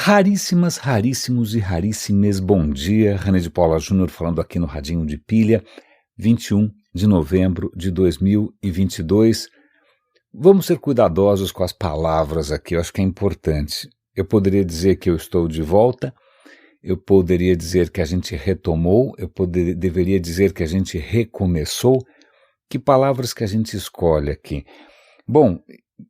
Raríssimos e raríssimes bom dia, René de Paula Júnior falando aqui no Radinho de Pilha, 21 de novembro de 2022. Vamos ser cuidadosos com as palavras aqui, eu acho que é importante. Eu poderia dizer que eu estou de volta, eu poderia dizer que a gente retomou, deveria dizer que a gente recomeçou. Que palavras que a gente escolhe aqui? Bom,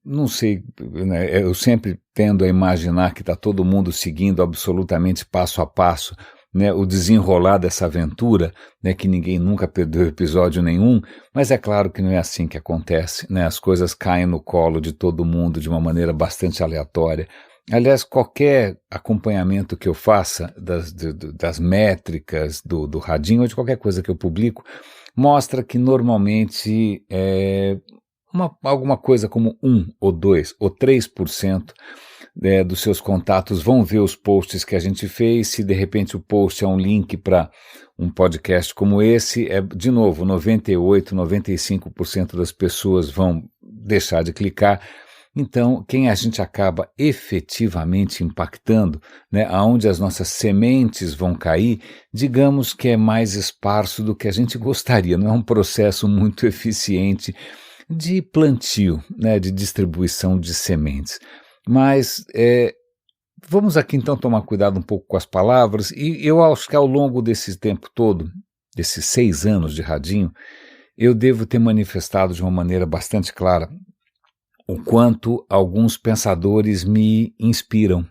não sei, né, eu sempre tendo a imaginar que está todo mundo seguindo absolutamente passo a passo, né, o desenrolar dessa aventura, né, que ninguém nunca perdeu episódio nenhum, mas é claro que não é assim que acontece, né, as coisas caem no colo de todo mundo de uma maneira bastante aleatória. Aliás, qualquer acompanhamento que eu faça das métricas do Radinho ou de qualquer coisa que eu publico, mostra que normalmente alguma coisa como 1 ou 2 ou 3% dos seus contatos vão ver os posts que a gente fez. Se de repente o post é um link para um podcast como esse, de novo, 98, 95% das pessoas vão deixar de clicar. Então, quem a gente acaba efetivamente impactando, né, aonde as nossas sementes vão cair, digamos que é mais esparso do que a gente gostaria. Não é um processo muito eficiente de plantio, né, de distribuição de sementes. Mas vamos aqui então tomar cuidado um pouco com as palavras, e eu acho que ao longo desse tempo todo, desses 6 anos de Radinho, eu devo ter manifestado de uma maneira bastante clara o quanto alguns pensadores me inspiram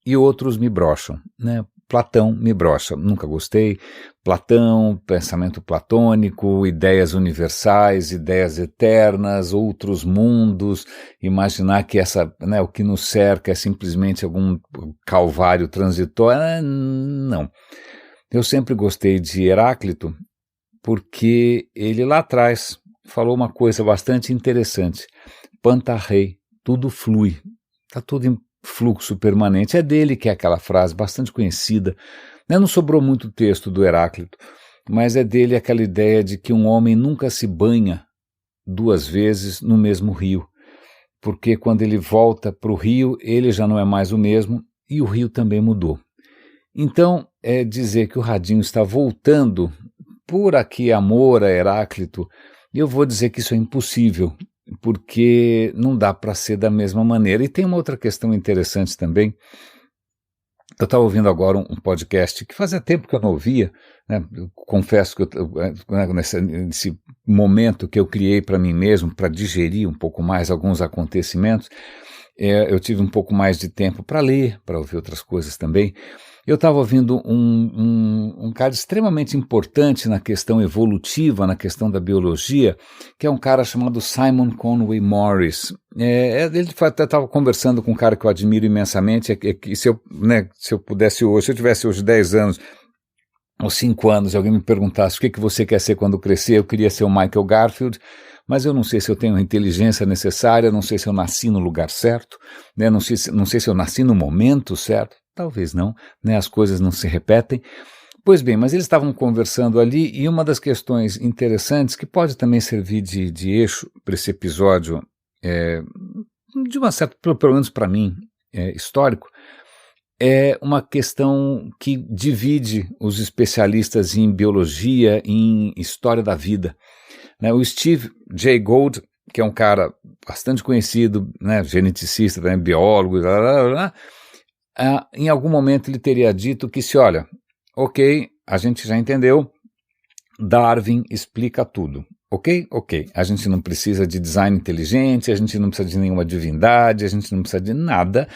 e outros me broxam, né? Platão me broxa, nunca gostei. Platão, pensamento platônico, ideias universais, ideias eternas, outros mundos, imaginar que o que nos cerca é simplesmente algum calvário transitório, não. Eu sempre gostei de Heráclito porque ele lá atrás falou uma coisa bastante interessante. Panta rei, tudo flui, está tudo em fluxo permanente. É dele que é aquela frase bastante conhecida, né? Não sobrou muito texto do Heráclito, mas é dele aquela ideia de que um homem nunca se banha 2 vezes no mesmo rio, porque quando ele volta para o rio, ele já não é mais o mesmo e o rio também mudou. Então, dizer que o Radinho está voltando por aqui amor a Heráclito, eu vou dizer que isso é impossível, porque não dá para ser da mesma maneira. E tem uma outra questão interessante também. Eu estava ouvindo agora um podcast que fazia tempo que eu não ouvia, né? Eu confesso que nesse momento que eu criei para mim mesmo, para digerir um pouco mais alguns acontecimentos, eu tive um pouco mais de tempo para ler, para ouvir outras coisas também. Eu estava ouvindo um cara extremamente importante na questão evolutiva, na questão da biologia, que é um cara chamado Simon Conway Morris. Ele até estava conversando com um cara que eu admiro imensamente, que se eu pudesse hoje, se eu tivesse hoje 10 anos, ou 5 anos, e alguém me perguntasse o que você quer ser quando crescer, eu queria ser o Michael Garfield, mas eu não sei se eu tenho a inteligência necessária, não sei se eu nasci no lugar certo, né? Não sei se eu nasci no momento certo. Talvez não, né? As coisas não se repetem. Pois bem, mas eles estavam conversando ali e uma das questões interessantes, que pode também servir de eixo para esse episódio, de uma certa, pelo menos para mim, histórico, é uma questão que divide os especialistas em biologia, em história da vida, né? O Steve Jay Gould, que é um cara bastante conhecido, né? Geneticista, né? Biólogo, em algum momento ele teria dito que ok, a gente já entendeu, Darwin explica tudo, ok, a gente não precisa de design inteligente, a gente não precisa de nenhuma divindade, a gente não precisa de nada,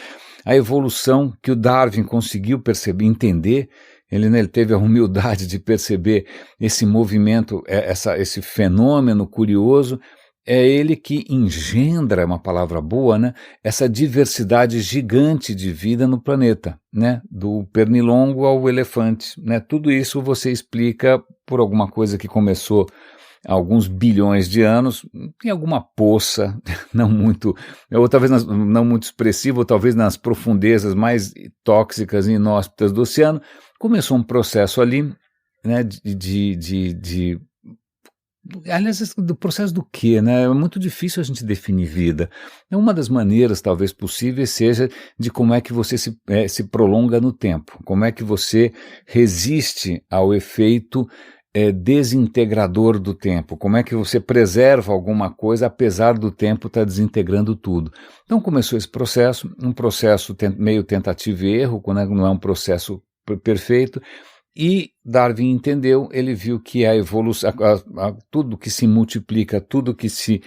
a evolução que o Darwin conseguiu perceber, entender, ele teve a humildade de perceber esse movimento, esse fenômeno curioso. É ele que engendra, é uma palavra boa, né? Essa diversidade gigante de vida no planeta, né? Do pernilongo ao elefante, né? Tudo isso você explica por alguma coisa que começou há alguns bilhões de anos, em alguma poça, não muito, ou talvez não muito expressiva, ou talvez nas profundezas mais tóxicas e inóspitas do oceano, começou um processo ali, né? De Aliás, do processo do quê, né? É muito difícil a gente definir vida. Uma das maneiras, talvez, possíveis seja de como é que você se prolonga no tempo, como é que você resiste ao efeito desintegrador do tempo, como é que você preserva alguma coisa apesar do tempo estar desintegrando tudo. Então começou esse processo, um processo meio tentativa e erro, quando não é um processo perfeito. E Darwin entendeu, ele viu que a evolução, tudo que se multiplica, tudo que se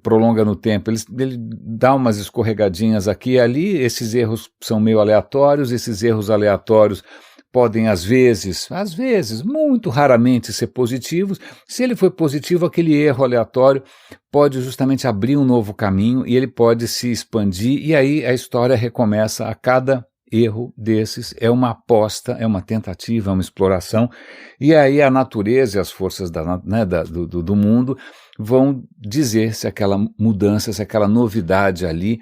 prolonga no tempo, ele dá umas escorregadinhas aqui e ali, esses erros são meio aleatórios, esses erros aleatórios podem às vezes, muito raramente ser positivos. Se ele foi positivo, aquele erro aleatório pode justamente abrir um novo caminho e ele pode se expandir, e aí a história recomeça a cada erro desses, é uma aposta, é uma tentativa, é uma exploração, e aí a natureza e as forças do mundo vão dizer se aquela mudança, se aquela novidade ali,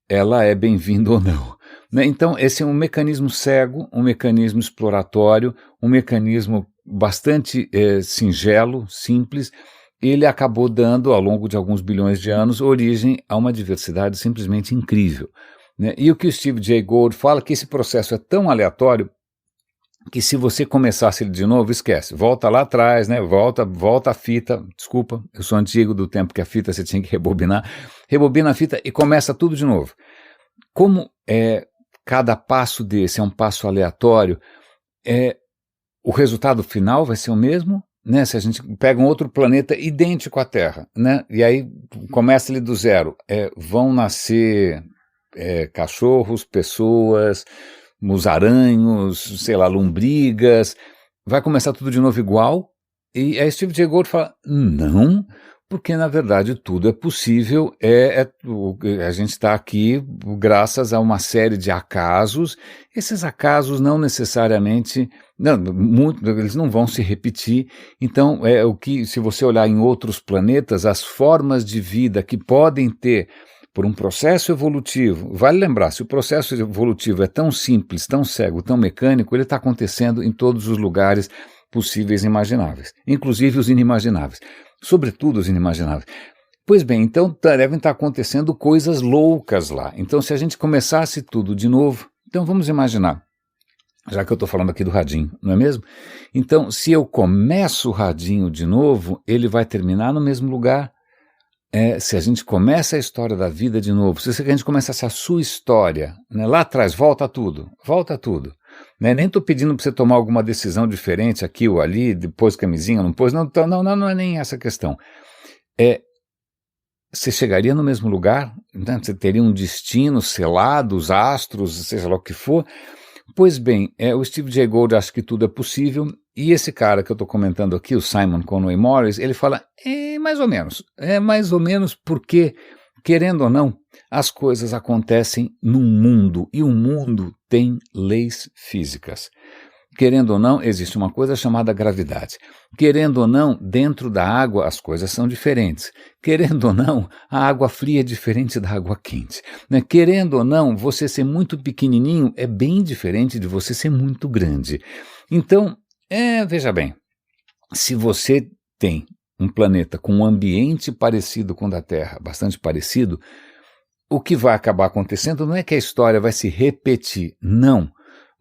ela é bem-vinda ou não. Então esse é um mecanismo cego, um mecanismo exploratório, um mecanismo bastante singelo, simples. Ele acabou dando, ao longo de alguns bilhões de anos, origem a uma diversidade simplesmente incrível. E o que o Steve Jay Gould fala é que esse processo é tão aleatório que se você começasse ele de novo, esquece, volta lá atrás, né? volta a fita, desculpa, eu sou antigo do tempo que a fita você tinha que rebobinar, rebobina a fita e começa tudo de novo. Como cada passo desse é um passo aleatório, o resultado final vai ser o mesmo, né? Se a gente pega um outro planeta idêntico à Terra, né? E aí começa ele do zero, vão nascer cachorros, pessoas, musarãos, sei lá, lombrigas, vai começar tudo de novo igual, e aí Steve Jay Gould fala, não, porque na verdade tudo é possível, a gente está aqui graças a uma série de acasos, esses acasos não necessariamente, eles não vão se repetir, então se você olhar em outros planetas, as formas de vida que podem ter por um processo evolutivo, vale lembrar, se o processo evolutivo é tão simples, tão cego, tão mecânico, ele está acontecendo em todos os lugares possíveis e imagináveis, inclusive os inimagináveis, sobretudo os inimagináveis. Pois bem, então devem estar acontecendo coisas loucas lá. Então se a gente começasse tudo de novo, então vamos imaginar, já que eu estou falando aqui do radinho, não é mesmo? Então se eu começo o radinho de novo, ele vai terminar no mesmo lugar. Se a gente começa a história da vida de novo, se a gente começasse a sua história, né, lá atrás, volta tudo, né, nem estou pedindo para você tomar alguma decisão diferente aqui ou ali, depois camisinha, não pôs, não é nem essa questão. Você chegaria no mesmo lugar, né, você teria um destino selado, os astros, seja lá o que for. Pois bem, o Steve Jay Gould acha que tudo é possível, e esse cara que eu estou comentando aqui, o Simon Conway Morris, ele fala, mais ou menos porque, querendo ou não, as coisas acontecem num mundo, e o mundo tem leis físicas. Querendo ou não, existe uma coisa chamada gravidade. Querendo ou não, dentro da água as coisas são diferentes. Querendo ou não, a água fria é diferente da água quente. Né? Querendo ou não, você ser muito pequenininho é bem diferente de você ser muito grande. Então, veja bem, se você tem um planeta com um ambiente parecido com o da Terra, bastante parecido, o que vai acabar acontecendo não é que a história vai se repetir, não,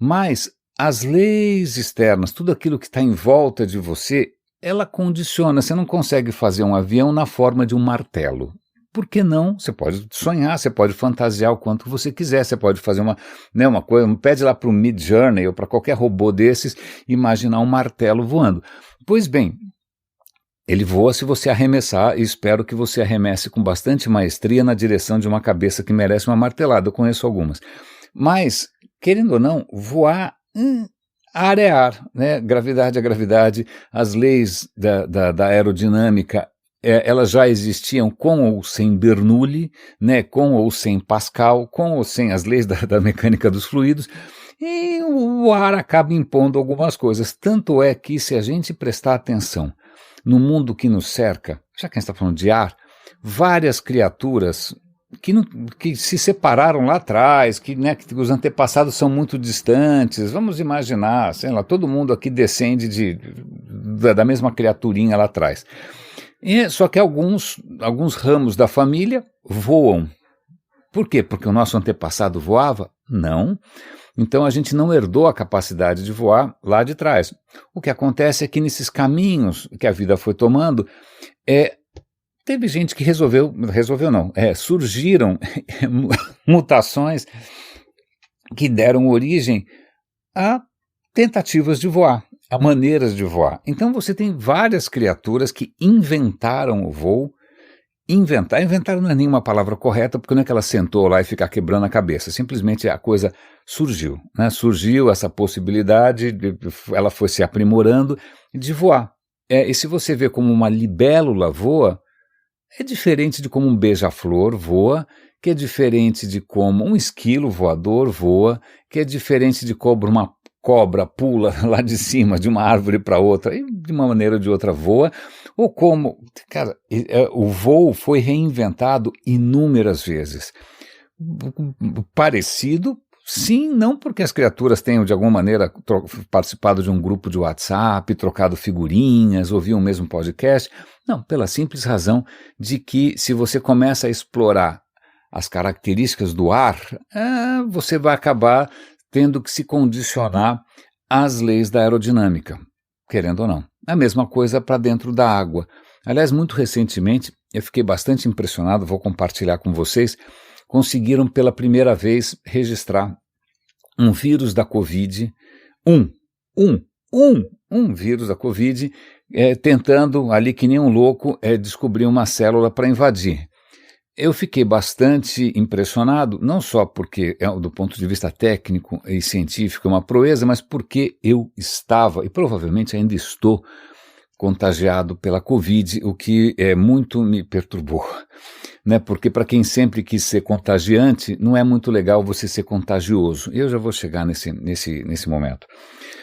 mas as leis externas, tudo aquilo que está em volta de você, ela condiciona. Você não consegue fazer um avião na forma de um martelo. Por que não? Você pode sonhar, você pode fantasiar o quanto você quiser, você pode fazer uma coisa, pede lá para o Midjourney ou para qualquer robô desses, imaginar um martelo voando. Pois bem, ele voa se você arremessar, e espero que você arremesse com bastante maestria na direção de uma cabeça que merece uma martelada, eu conheço algumas. Mas, querendo ou não, voar, ar é ar, né? Gravidade é gravidade, as leis da aerodinâmica, elas já existiam com ou sem Bernoulli, né? Com ou sem Pascal, com ou sem as leis da mecânica dos fluidos, e o ar acaba impondo algumas coisas. Tanto é que, se a gente prestar atenção no mundo que nos cerca, já que a gente está falando de ar, várias criaturas que se separaram lá atrás, que os antepassados são muito distantes, vamos imaginar, sei lá, todo mundo aqui descende da mesma criaturinha lá atrás. Só que alguns ramos da família voam. Por quê? Porque o nosso antepassado voava? Não. Então a gente não herdou a capacidade de voar lá de trás. O que acontece é que nesses caminhos que a vida foi tomando, teve gente que surgiram mutações que deram origem a tentativas de voar, a maneiras de voar. Então você tem várias criaturas que inventaram o voo. Inventaram não é nenhuma palavra correta, porque não é que ela sentou lá e fica quebrando a cabeça, simplesmente a coisa surgiu, né? Surgiu essa possibilidade, ela foi se aprimorando de voar. E se você vê como uma libélula voa, é diferente de como um beija-flor voa, que é diferente de como um esquilo voador voa, que é diferente de como uma cobra pula lá de cima de uma árvore para outra e de uma maneira ou de outra voa, ou como, cara, o voo foi reinventado inúmeras vezes. Parecido, sim, não porque as criaturas tenham de alguma maneira participado de um grupo de WhatsApp, trocado figurinhas, ouviam o mesmo podcast, não, pela simples razão de que se você começa a explorar as características do ar, você vai acabar tendo que se condicionar às leis da aerodinâmica, querendo ou não. A mesma coisa para dentro da água. Aliás, muito recentemente, eu fiquei bastante impressionado, vou compartilhar com vocês, conseguiram pela primeira vez registrar um vírus da Covid, um vírus da Covid, tentando ali que nem um louco descobrir uma célula para invadir. Eu fiquei bastante impressionado, não só porque, do ponto de vista técnico e científico, é uma proeza, mas porque eu estava, e provavelmente ainda estou, contagiado pela Covid, o que muito me perturbou, né? Porque para quem sempre quis ser contagiante, não é muito legal você ser contagioso. Eu já vou chegar nesse momento.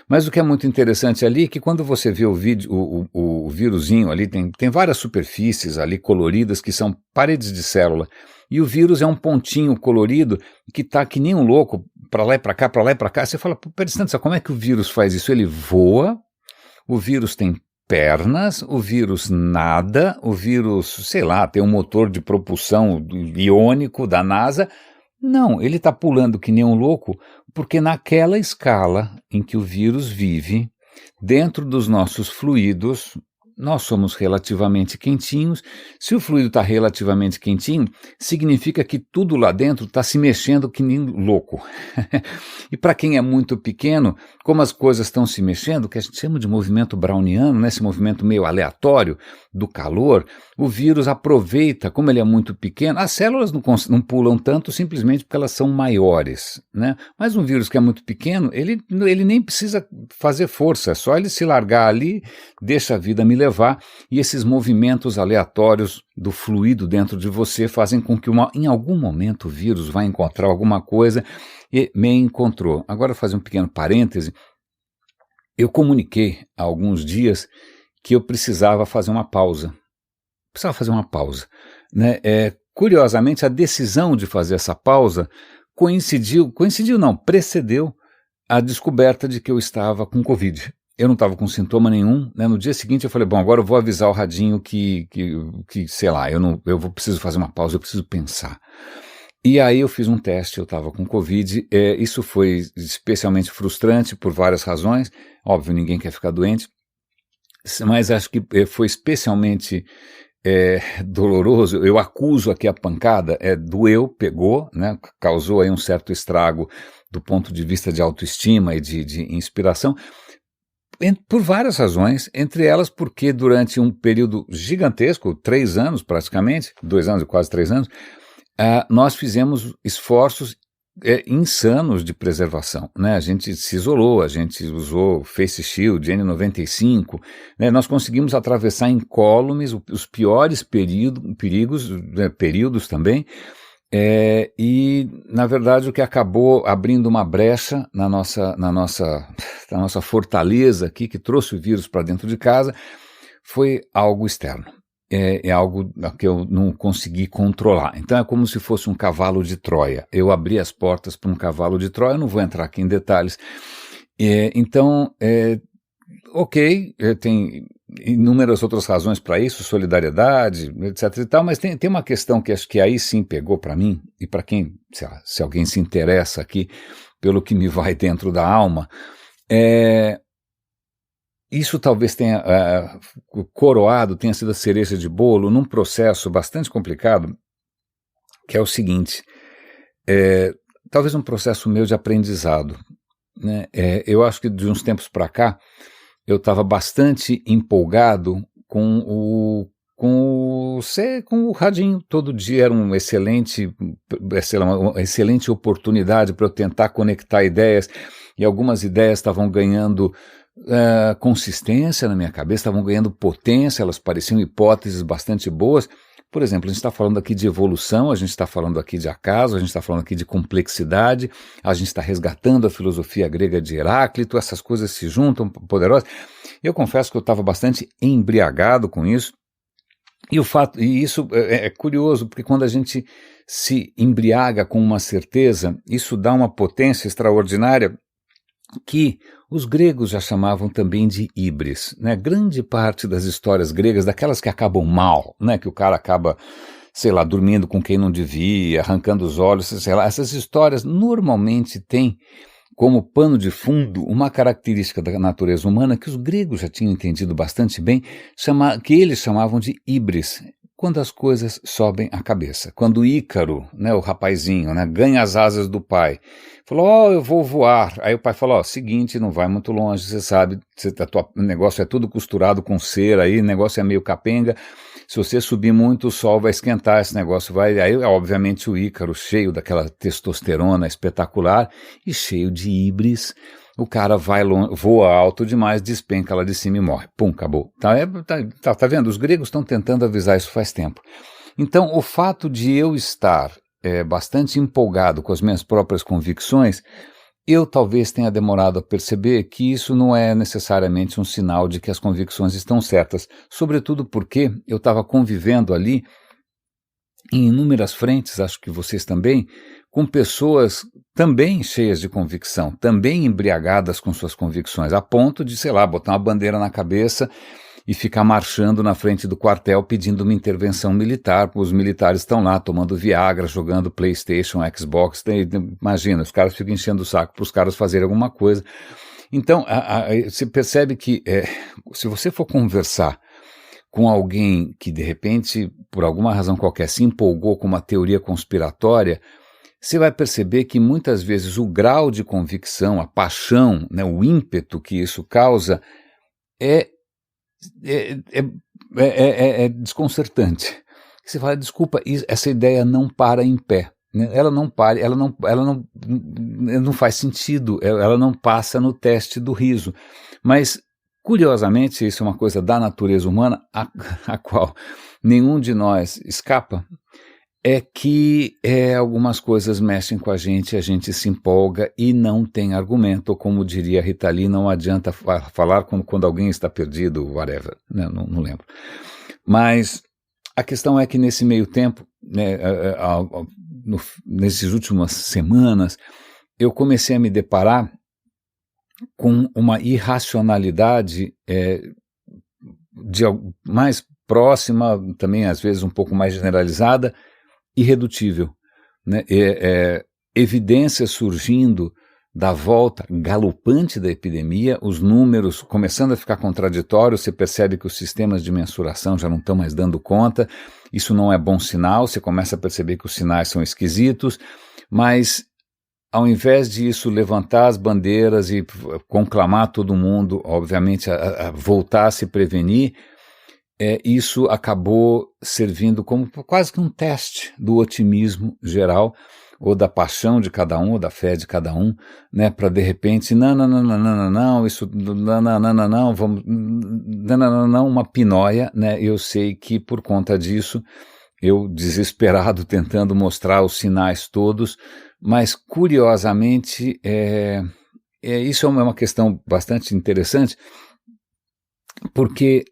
Mas o que é muito interessante ali é que quando você vê o vírusinho ali, tem várias superfícies ali coloridas que são paredes de célula, e o vírus é um pontinho colorido que está que nem um louco, para lá e para cá, para lá e para cá. Você fala, como é que o vírus faz isso? Ele voa, o vírus tem pernas, o vírus nada, o vírus, sei lá, tem um motor de propulsão iônico da NASA. Não, ele está pulando que nem um louco, porque naquela escala em que o vírus vive, dentro dos nossos fluidos, nós somos relativamente quentinhos. Se o fluido está relativamente quentinho, significa que tudo lá dentro está se mexendo que nem louco. E para quem é muito pequeno, como as coisas estão se mexendo, que a gente chama de movimento browniano, né, esse movimento meio aleatório do calor, o vírus aproveita, como ele é muito pequeno, as células não pulam tanto simplesmente porque elas são maiores, né? Mas um vírus que é muito pequeno, ele nem precisa fazer força, é só ele se largar ali, deixa a vida me levar, e esses movimentos aleatórios do fluido dentro de você fazem com que em algum momento o vírus vai encontrar alguma coisa, e me encontrou. Agora, fazer um pequeno parêntese, eu comuniquei há alguns dias que eu precisava fazer uma pausa. Né? Curiosamente, a decisão de fazer essa pausa precedeu a descoberta de que eu estava com Covid. Eu não estava com sintoma nenhum, né? No dia seguinte eu falei, bom, agora eu vou avisar o radinho que sei lá, preciso fazer uma pausa, eu preciso pensar. E aí eu fiz um teste, eu estava com Covid, isso foi especialmente frustrante por várias razões, óbvio, ninguém quer ficar doente, mas acho que foi especialmente doloroso. Eu acuso aqui a pancada, doeu, pegou, né, causou aí um certo estrago do ponto de vista de autoestima e de inspiração, por várias razões, entre elas porque durante um período gigantesco, 3 anos praticamente, 2 anos e quase 3 anos, nós fizemos esforços insanos de preservação, né? A gente se isolou, a gente usou Face Shield, N95, né? Nós conseguimos atravessar incólumes os piores períodos também, e na verdade o que acabou abrindo uma brecha na nossa fortaleza aqui, que trouxe o vírus para dentro de casa, foi algo externo. É algo que eu não consegui controlar. Então é como se fosse um cavalo de Troia. Eu abri as portas para um cavalo de Troia, eu não vou entrar aqui em detalhes. Então, Ok, tem inúmeras outras razões para isso, solidariedade, etc e tal, mas tem uma questão que acho que aí sim pegou para mim, e para quem, se alguém se interessa aqui pelo que me vai dentro da alma, isso talvez tenha coroado, tenha sido a cereja de bolo num processo bastante complicado, que é o seguinte, talvez um processo meu de aprendizado, né? Eu acho que de uns tempos para cá, eu estava bastante empolgado com o radinho. Todo dia era uma excelente oportunidade para eu tentar conectar ideias, e algumas ideias estavam ganhando consistência na minha cabeça, estavam ganhando potência, elas pareciam hipóteses bastante boas. Por exemplo, a gente está falando aqui de evolução, a gente está falando aqui de acaso, a gente está falando aqui de complexidade, a gente está resgatando a filosofia grega de Heráclito, essas coisas se juntam, poderosas. Eu confesso que eu estava bastante embriagado com isso, e isso é curioso, porque quando a gente se embriaga com uma certeza, isso dá uma potência extraordinária que os gregos já chamavam também de híbris, né? Grande parte das histórias gregas, daquelas que acabam mal, né? Que o cara acaba, sei lá, dormindo com quem não devia, arrancando os olhos, sei lá, essas histórias normalmente têm como pano de fundo uma característica da natureza humana que os gregos já tinham entendido bastante bem, que eles chamavam de híbris, quando as coisas sobem a cabeça. Quando Ícaro, né, o rapazinho, né, ganha as asas do pai, falou, eu vou voar. Aí o pai falou, seguinte, não vai muito longe, você sabe, o negócio é tudo costurado com cera aí, o negócio é meio capenga, se você subir muito o sol vai esquentar, esse negócio vai... Aí obviamente o Ícaro, cheio daquela testosterona espetacular e cheio de híbris, o cara vai longe, voa alto demais, despenca lá de cima e morre. Pum, acabou. Tá vendo? Os gregos estão tentando avisar isso faz tempo. Então, o fato de eu estar bastante empolgado com as minhas próprias convicções, eu talvez tenha demorado a perceber que isso não é necessariamente um sinal de que as convicções estão certas, sobretudo porque eu estava convivendo ali em inúmeras frentes, acho que vocês também, com pessoas também cheias de convicção, também embriagadas com suas convicções, a ponto de, sei lá, botar uma bandeira na cabeça e ficar marchando na frente do quartel pedindo uma intervenção militar. Os militares estão lá tomando Viagra, jogando PlayStation, Xbox, imagina, os caras ficam enchendo o saco para os caras fazerem alguma coisa. Então, você percebe que se você for conversar com alguém que, de repente, por alguma razão qualquer, se empolgou com uma teoria conspiratória, você vai perceber que muitas vezes o grau de convicção, a paixão, né, o ímpeto que isso causa é desconcertante. Você fala, desculpa, essa ideia não para em pé. Né? Ela não faz sentido, ela não passa no teste do riso. Mas, curiosamente, isso é uma coisa da natureza humana, a qual nenhum de nós escapa, é que algumas coisas mexem com a gente se empolga e não tem argumento, ou como diria Rita Lee, não adianta falar quando alguém está perdido, whatever, né? Não lembro. Mas a questão é que nesse meio tempo, né, nessas últimas semanas, eu comecei a me deparar com uma irracionalidade mais próxima, também às vezes um pouco mais generalizada, irredutível, né? Evidências surgindo da volta galopante da epidemia, os números começando a ficar contraditórios, você percebe que os sistemas de mensuração já não estão mais dando conta, isso não é bom sinal, você começa a perceber que os sinais são esquisitos, mas ao invés disso levantar as bandeiras e conclamar todo mundo, obviamente, a voltar a se prevenir, isso acabou servindo como quase que um teste do otimismo geral, ou da paixão de cada um, ou da fé de cada um, né, para de repente, uma pinóia, né, eu sei que por conta disso, eu desesperado tentando mostrar os sinais todos, mas curiosamente, isso é uma questão bastante interessante, porque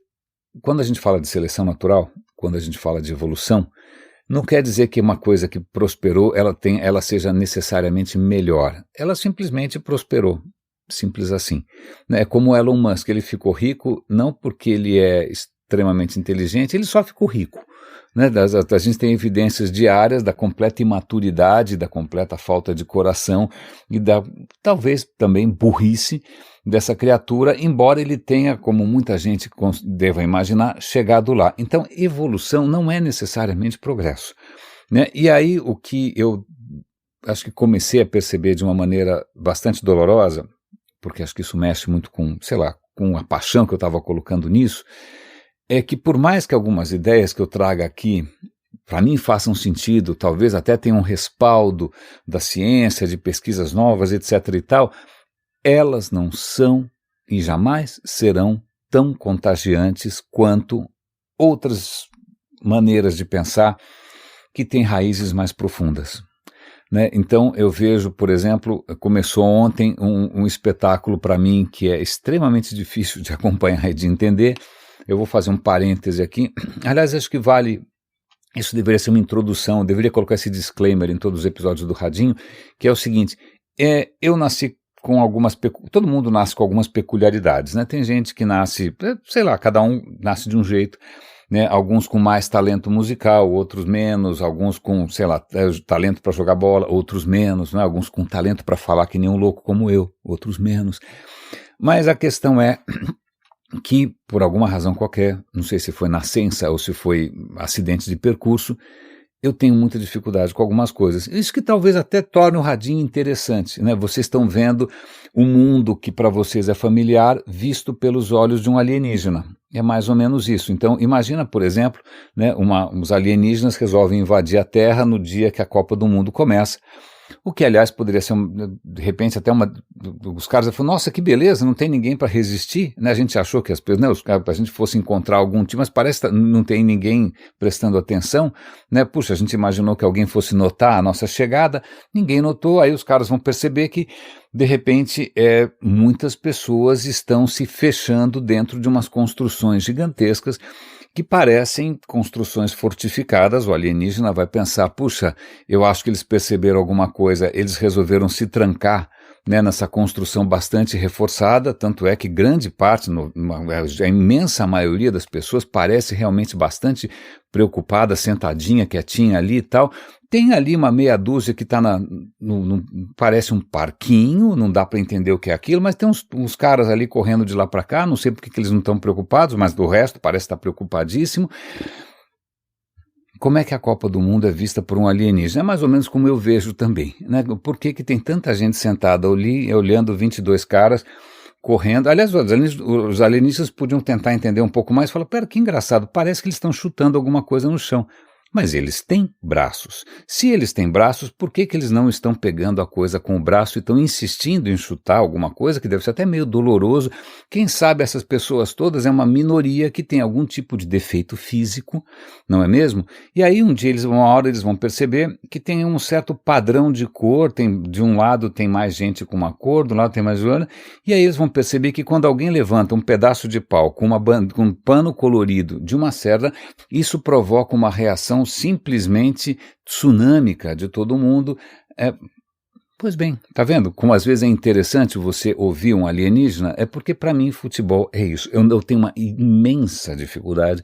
quando a gente fala de seleção natural, quando a gente fala de evolução, não quer dizer que uma coisa que prosperou, ela seja necessariamente melhor. Ela simplesmente prosperou. simples assim. É como Elon Musk, ele ficou rico não porque ele é extremamente inteligente, ele só ficou rico. Né? A gente tem evidências diárias da completa imaturidade, da completa falta de coração e da talvez também burrice dessa criatura, embora ele tenha, como muita gente deva imaginar, chegado lá. Então, evolução não é necessariamente progresso. Né? E aí o que eu acho que comecei a perceber de uma maneira bastante dolorosa, porque acho que isso mexe muito com, sei lá, com a paixão que eu estava colocando nisso, é que por mais que algumas ideias que eu traga aqui, para mim façam sentido, talvez até tenham um respaldo da ciência, de pesquisas novas, etc. e tal, elas não são e jamais serão tão contagiantes quanto outras maneiras de pensar que têm raízes mais profundas. Né? Então eu vejo, por exemplo, começou ontem um espetáculo para mim que é extremamente difícil de acompanhar e de entender. Eu vou fazer um parêntese aqui. Aliás, acho que vale, isso deveria ser uma introdução, eu deveria colocar esse disclaimer em todos os episódios do Radinho, que é o seguinte, eu nasci com algumas, todo mundo nasce com algumas peculiaridades, né? Tem gente que nasce, sei lá, cada um nasce de um jeito, né? Alguns com mais talento musical, outros menos, alguns com, sei lá, talento para jogar bola, outros menos, né? Alguns com talento para falar que nem um louco como eu, outros menos. Mas a questão é que, por alguma razão qualquer, não sei se foi nascença ou se foi acidente de percurso, eu tenho muita dificuldade com algumas coisas. Isso que talvez até torne o Radinho interessante, né? Vocês estão vendo um mundo que para vocês é familiar, visto pelos olhos de um alienígena. É mais ou menos isso. Então, imagina, por exemplo, né, os alienígenas resolvem invadir a Terra no dia que a Copa do Mundo começa. O que, aliás, poderia ser, de repente, até os caras falaram, nossa, que beleza, não tem ninguém para resistir, né? A gente achou que as pessoas, né, a gente fosse encontrar algum time, mas parece que não tem ninguém prestando atenção, né? Puxa, a gente imaginou que alguém fosse notar a nossa chegada, ninguém notou, aí os caras vão perceber que, de repente, muitas pessoas estão se fechando dentro de umas construções gigantescas que parecem construções fortificadas. O alienígena vai pensar, puxa, eu acho que eles perceberam alguma coisa, eles resolveram se trancar, né, nessa construção bastante reforçada, tanto é que grande parte, a imensa maioria das pessoas parece realmente bastante preocupada, sentadinha, quietinha ali e tal. Tem ali uma meia dúzia que está parece um parquinho, não dá para entender o que é aquilo, mas tem uns caras ali correndo de lá para cá, não sei porque que eles não estão preocupados, mas do resto parece estar preocupadíssimo. Como é que a Copa do Mundo é vista por um alienígena? É mais ou menos como eu vejo também, né? Por que tem tanta gente sentada ali, olhando 22 caras correndo? Aliás, os alienígenas podiam tentar entender um pouco mais e falar, pera, que engraçado, parece que eles estão chutando alguma coisa no chão. Mas eles têm braços. Se eles têm braços, por que eles não estão pegando a coisa com o braço e estão insistindo em chutar alguma coisa que deve ser até meio doloroso? Quem sabe essas pessoas todas é uma minoria que tem algum tipo de defeito físico, não é mesmo? E aí uma hora eles vão perceber que tem um certo padrão de cor, de um lado tem mais gente com uma cor, do lado tem mais outra, e aí eles vão perceber que quando alguém levanta um pedaço de pau com um pano colorido de uma cerda, isso provoca uma reação simplesmente tsunâmica de todo mundo. Pois bem, tá vendo como às vezes é interessante você ouvir um alienígena? É porque para mim futebol é isso. Eu tenho uma imensa dificuldade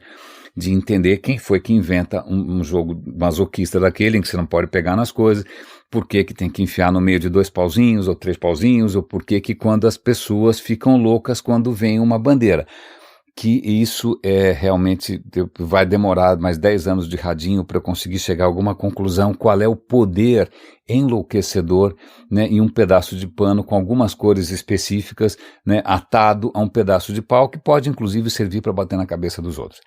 de entender quem foi que inventa um jogo masoquista daquele em que você não pode pegar nas coisas, por que tem que enfiar no meio de 2 pauzinhos ou 3 pauzinhos, ou por que quando as pessoas ficam loucas quando vem uma bandeira. Que isso realmente vai demorar mais 10 anos de radinho para eu conseguir chegar a alguma conclusão, qual é o poder enlouquecedor, né, em um pedaço de pano com algumas cores específicas, né, atado a um pedaço de pau que pode inclusive servir para bater na cabeça dos outros.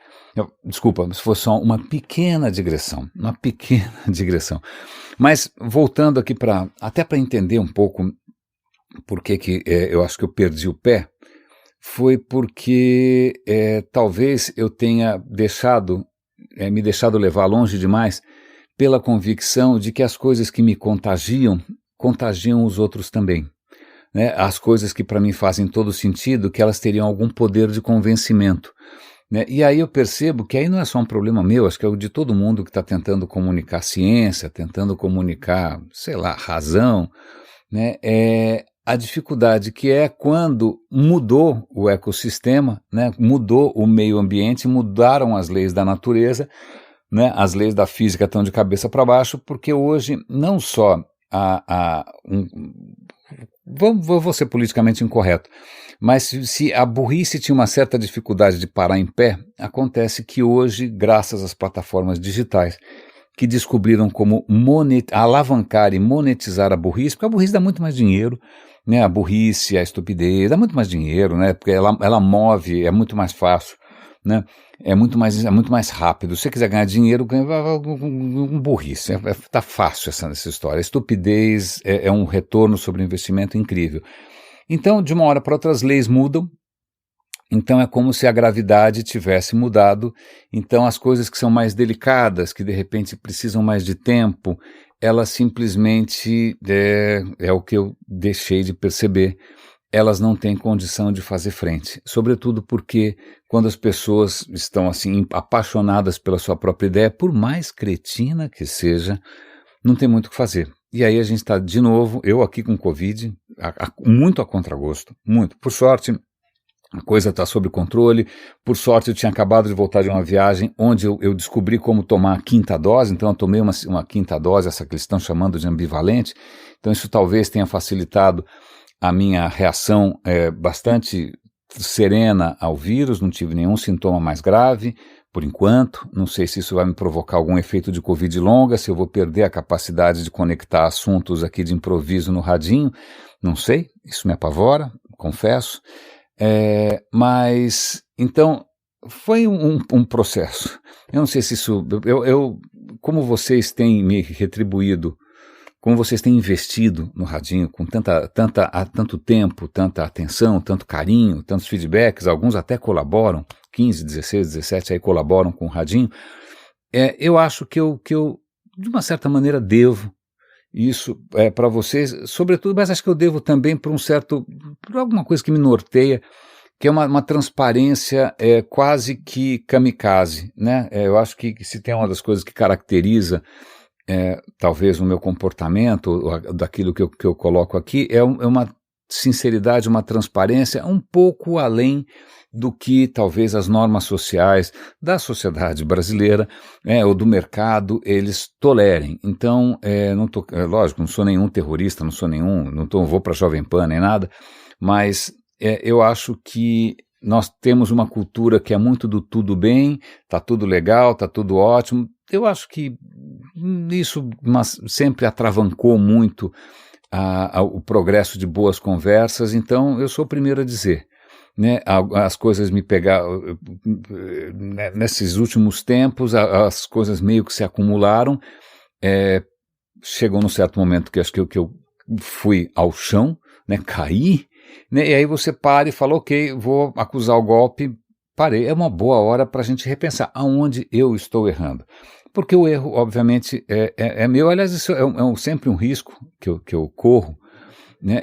Desculpa, se for só uma pequena digressão, Mas voltando aqui até para entender um pouco por que eu acho que eu perdi o pé, foi porque talvez eu tenha me deixado levar longe demais pela convicção de que as coisas que me contagiam os outros também. Né? As coisas que para mim fazem todo sentido, que elas teriam algum poder de convencimento. Né? E aí eu percebo que aí não é só um problema meu, acho que é o de todo mundo que está tentando comunicar ciência, tentando comunicar, sei lá, razão, né? a dificuldade que é quando mudou o ecossistema, né, mudou o meio ambiente, mudaram as leis da natureza, né, as leis da física estão de cabeça para baixo, porque hoje não só vou ser politicamente incorreto, mas se a burrice tinha uma certa dificuldade de parar em pé, acontece que hoje, graças às plataformas digitais, que descobriram como alavancar e monetizar a burrice, porque a burrice dá muito mais dinheiro, né, a burrice, a estupidez, dá muito mais dinheiro, né, porque ela move, é muito mais fácil, né, é muito mais rápido. Se você quiser ganhar dinheiro, ganha com burrice, tá fácil essa história. A estupidez é um retorno sobre investimento incrível. Então, de uma hora para outra, as leis mudam. Então é como se a gravidade tivesse mudado, então as coisas que são mais delicadas, que de repente precisam mais de tempo, elas simplesmente, é o que eu deixei de perceber, elas não têm condição de fazer frente, sobretudo porque quando as pessoas estão assim apaixonadas pela sua própria ideia, por mais cretina que seja, não tem muito o que fazer. E aí a gente está de novo, eu aqui com Covid, muito a contragosto, muito, por sorte. A coisa está sob controle. Por sorte, eu tinha acabado de voltar de uma viagem onde eu descobri como tomar a quinta dose, então eu tomei uma quinta dose, essa que eles estão chamando de ambivalente. Então isso talvez tenha facilitado a minha reação bastante serena ao vírus, não tive nenhum sintoma mais grave, por enquanto. Não sei se isso vai me provocar algum efeito de Covid longa, se eu vou perder a capacidade de conectar assuntos aqui de improviso no radinho, não sei, isso me apavora, confesso. Mas, então, foi um processo. Eu não sei se isso... como vocês têm me retribuído, como vocês têm investido no radinho com tanto tempo, tanta atenção, tanto carinho, tantos feedbacks, alguns até colaboram, 15, 16, 17 aí colaboram com o radinho, eu acho que eu, de uma certa maneira, devo isso para vocês, sobretudo, mas acho que eu devo também por alguma coisa que me norteia, que é uma transparência quase que kamikaze, né? Eu acho que se tem uma das coisas que caracteriza talvez o meu comportamento, daquilo que eu coloco aqui, é uma sinceridade, uma transparência um pouco além do que talvez as normas sociais da sociedade brasileira ou do mercado eles tolerem. Então, lógico, não sou nenhum terrorista, não vou para a Jovem Pan nem nada, mas eu acho que nós temos uma cultura que é muito do tudo bem, tá tudo legal, tá tudo ótimo. Eu acho que isso sempre atravancou muito o progresso de boas conversas, então eu sou o primeiro a dizer, né, as coisas me pegaram, nesses últimos tempos, as coisas meio que se acumularam, chegou num certo momento que acho que eu fui ao chão, né, caí, né, e aí você para e fala, ok, vou acusar o golpe, parei, é uma boa hora para a gente repensar aonde eu estou errando. Porque o erro, obviamente, é meu. Aliás, isso é sempre um risco que eu corro, né?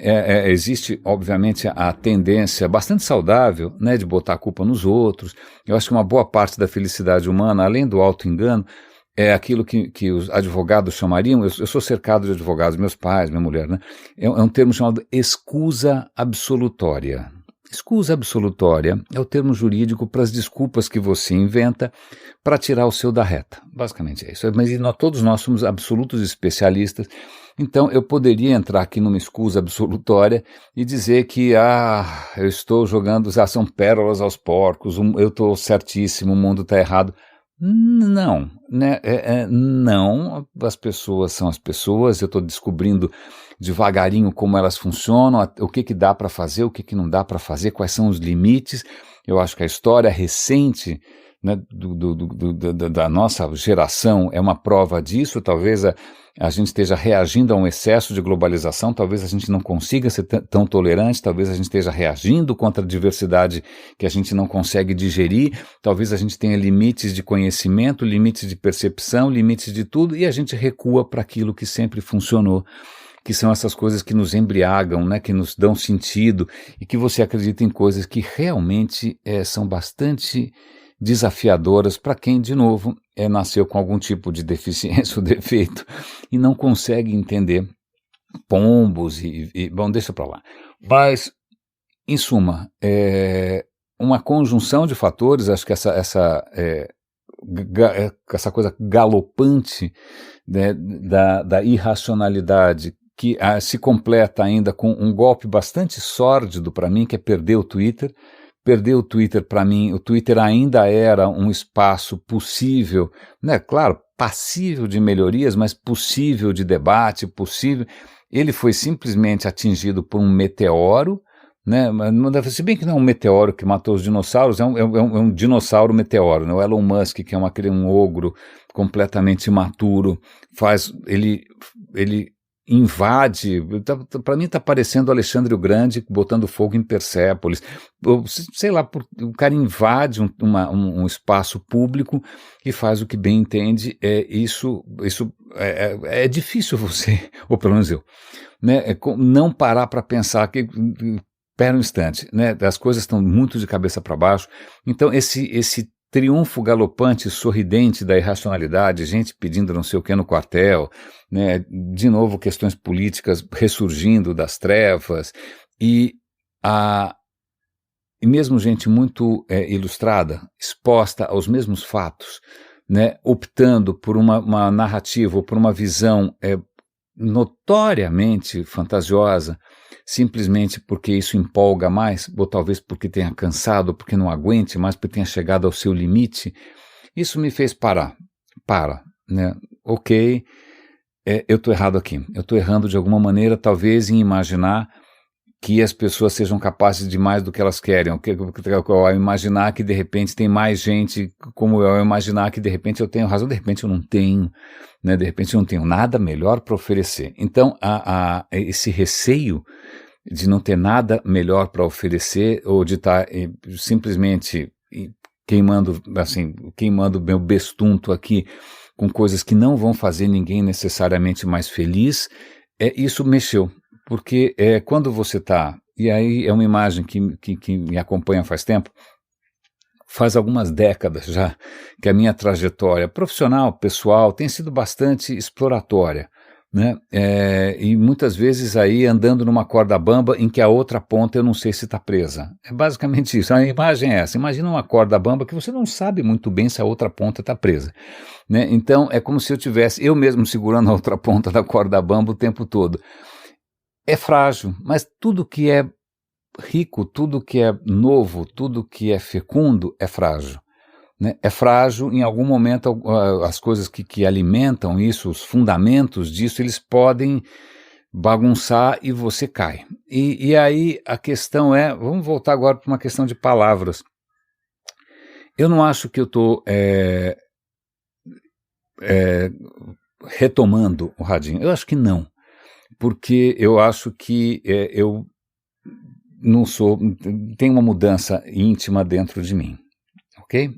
Existe, obviamente, a tendência bastante saudável, né, de botar a culpa nos outros. Eu acho que uma boa parte da felicidade humana, além do auto-engano, é aquilo que os advogados chamariam, eu sou cercado de advogados, meus pais, minha mulher, né? É um termo chamado escusa absolutória. Escusa absolutória é o termo jurídico para as desculpas que você inventa para tirar o seu da reta. Basicamente é isso. Mas todos nós somos absolutos especialistas, então eu poderia entrar aqui numa escusa absolutória e dizer que eu estou jogando, são pérolas aos porcos, eu estou certíssimo, o mundo está errado. Não, né? Não, as pessoas são as pessoas, eu estou descobrindo devagarinho como elas funcionam, o que dá para fazer, o que não dá para fazer, quais são os limites. Eu acho que a história recente, né, da nossa geração é uma prova disso. Talvez a gente esteja reagindo a um excesso de globalização, talvez a gente não consiga ser tão tolerante, talvez a gente esteja reagindo contra a diversidade que a gente não consegue digerir, talvez a gente tenha limites de conhecimento, limites de percepção, limites de tudo, e a gente recua para aquilo que sempre funcionou, que são essas coisas que nos embriagam, né, que nos dão sentido, e que você acredita em coisas que realmente são bastante desafiadoras para quem, de novo, nasceu com algum tipo de deficiência ou defeito e não consegue entender pombos bom, deixa para lá. Mas, em suma, uma conjunção de fatores, acho que essa coisa galopante, né, da irracionalidade, que se completa ainda com um golpe bastante sórdido para mim, que é perder o Twitter. Perder o Twitter, para mim, o Twitter ainda era um espaço possível, né, claro, passível de melhorias, mas possível de debate, possível. Ele foi simplesmente atingido por um meteoro, né, se bem que não é um meteoro que matou os dinossauros, é um dinossauro meteoro, né, o Elon Musk, que é um ogro completamente imaturo, ele invade, para mim está parecendo Alexandre o Grande botando fogo em Persépolis, sei lá, o cara invade um espaço público e faz o que bem entende. Isso é difícil você, ou pelo menos eu, né, não parar para pensar que, pera um instante, né, as coisas estão muito de cabeça para baixo. Então esse triunfo galopante, sorridente da irracionalidade, gente pedindo não sei o que no quartel, né, de novo questões políticas ressurgindo das trevas, e mesmo gente muito ilustrada, exposta aos mesmos fatos, né, optando por uma narrativa ou por uma visão notoriamente fantasiosa, simplesmente porque isso empolga mais, ou talvez porque tenha cansado, porque não aguente mais, porque tenha chegado ao seu limite. Isso me fez parar, né? Ok, eu estou errado aqui, eu estou errando de alguma maneira, talvez em imaginar que as pessoas sejam capazes de mais do que elas querem, ao imaginar que de repente tem mais gente como eu, ao imaginar que de repente eu tenho razão, de repente eu não tenho, né, de repente eu não tenho nada melhor para oferecer. Então esse receio de não ter nada melhor para oferecer, ou de estar simplesmente queimando meu bestunto aqui com coisas que não vão fazer ninguém necessariamente mais feliz, isso mexeu. Porque quando você está, e aí é uma imagem que me acompanha faz tempo, faz algumas décadas já, que a minha trajetória profissional, pessoal, tem sido bastante exploratória, né? E muitas vezes aí andando numa corda bamba em que a outra ponta eu não sei se está presa. É basicamente isso, a imagem é essa. Imagina uma corda bamba que você não sabe muito bem se a outra ponta está presa, né? Então é como se eu mesmo segurando a outra ponta da corda bamba o tempo todo. É frágil, mas tudo que é rico, tudo que é novo, tudo que é fecundo é frágil, né? É frágil, em algum momento as coisas que alimentam isso, os fundamentos disso, eles podem bagunçar e você cai. E aí a questão vamos voltar agora para uma questão de palavras. Eu não acho que eu estou retomando o radinho, eu acho que não. Porque eu acho que eu não sou, tem uma mudança íntima dentro de mim, ok?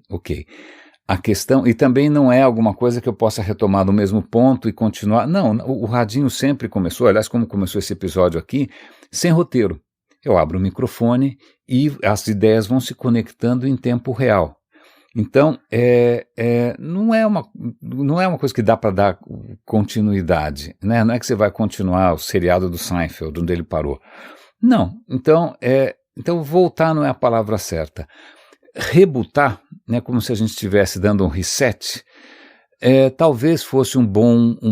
A questão, e também não é alguma coisa que eu possa retomar no mesmo ponto e continuar, não, o radinho sempre começou, aliás, como começou esse episódio aqui, sem roteiro. Eu abro o microfone e as ideias vão se conectando em tempo real. Então, não é uma coisa que dá para dar continuidade, né? Não é que você vai continuar o seriado do Seinfeld, onde ele parou. Não, então voltar não é a palavra certa. Rebutar, né, como se a gente estivesse dando um reset, talvez fosse um bom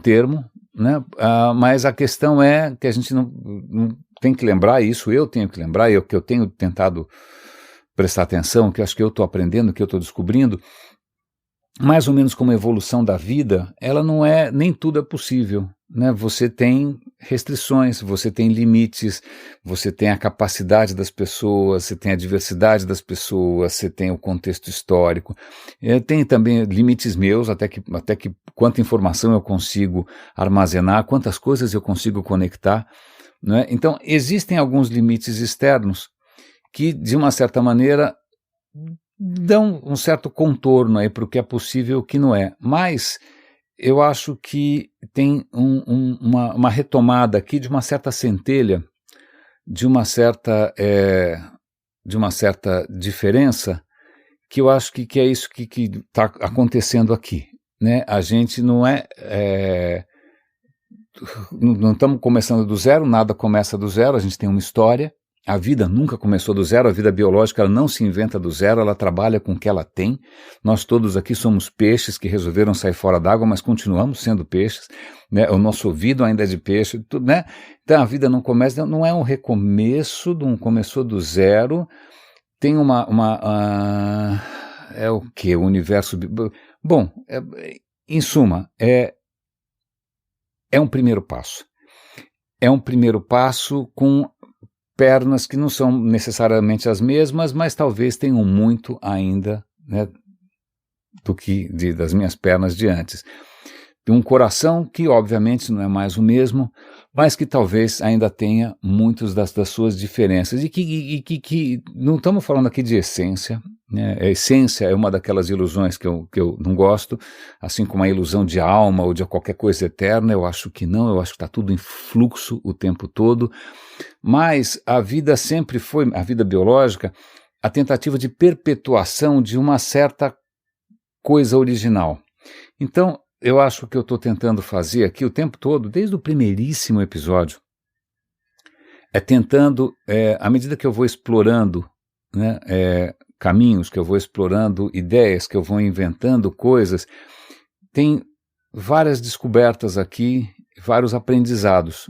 termo, né? Mas a questão é que a gente não tem que lembrar isso, eu tenho que lembrar, que eu tenho tentado prestar atenção, que eu acho que eu estou aprendendo, que eu estou descobrindo, mais ou menos como a evolução da vida, ela não nem tudo é possível, né? Você tem restrições, você tem limites, você tem a capacidade das pessoas, você tem a diversidade das pessoas, você tem o contexto histórico, tem também limites meus, até que quanta informação eu consigo armazenar, quantas coisas eu consigo conectar, né? Então existem alguns limites externos que, de uma certa maneira, dão um certo contorno aí para o que é possível e o que não é. Mas eu acho que tem uma retomada aqui de uma certa centelha, de uma certa diferença, que eu acho que é isso que está acontecendo aqui, né? A gente não não estamos começando do zero, nada começa do zero, a gente tem uma história, a vida nunca começou do zero, a vida biológica ela não se inventa do zero, ela trabalha com o que ela tem. Nós todos aqui somos peixes que resolveram sair fora d'água, mas continuamos sendo peixes, né? O nosso ouvido ainda é de peixe, tudo, né? Então a vida não começa, não é um recomeço, não começou do zero, tem é o que? O universo... Bom, em suma, é um primeiro passo. É um primeiro passo com pernas que não são necessariamente as mesmas, mas talvez tenham muito ainda, né, das minhas pernas de antes. Tem um coração que obviamente não é mais o mesmo, mas que talvez ainda tenha muitas das suas diferenças, e que não estamos falando aqui de essência, né? A essência é uma daquelas ilusões que eu não gosto, assim como a ilusão de alma ou de qualquer coisa eterna, eu acho que não, eu acho que está tudo em fluxo o tempo todo, mas a vida sempre foi, a vida biológica, a tentativa de perpetuação de uma certa coisa original. Então, eu acho que eu estou tentando fazer aqui o tempo todo, desde o primeiríssimo episódio, tentando, à medida que eu vou explorando, né, caminhos, que eu vou explorando ideias, que eu vou inventando coisas, tem várias descobertas aqui, vários aprendizados.